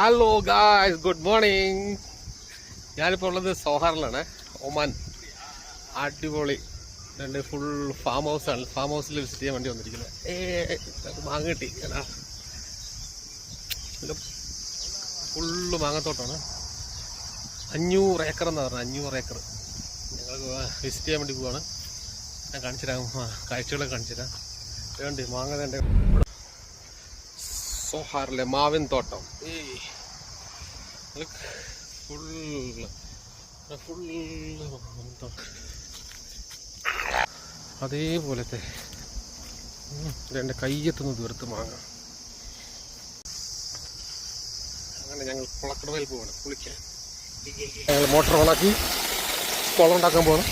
Hello guys, good morning. ഞാനിപ്പോൾ ഉള്ളത് സോഹാറിലാണ്, Oman. അടിപൊളി രണ്ട് ഫുൾ ഫാം ഹൗസാണ്. ഫാം ഹൗസിൽ വിസിറ്റ് ചെയ്യാൻ വേണ്ടി വന്നിരിക്കുന്നത്. മാങ്ങ കിട്ടി. ഫുള്ള് മാങ്ങത്തോട്ടാണ്. 500 ഏക്കർ എന്ന് പറഞ്ഞാൽ 500 ഏക്കർ. ഞങ്ങൾ വിസിറ്റ് ചെയ്യാൻ വേണ്ടി പോവാണ്. ഞാൻ കാണിച്ചു തരാം, കാഴ്ചകളൊക്കെ കാണിച്ചു തരാം. വേണ്ടി മാങ്ങ തന്നെ സോഹാറിലെ മാവിൻ തോട്ടം. അതേപോലത്തെ എൻ്റെ കയ്യെത്തുന്ന ദൂരത്ത് മാങ്ങ. അങ്ങനെ ഞങ്ങൾ കുളക്കടവയിൽ പോവാണ് കുളിക്കാൻ. ഞങ്ങൾ മോട്ടർ ഓണാക്കി കുളം ഉണ്ടാക്കാൻ പോകണം.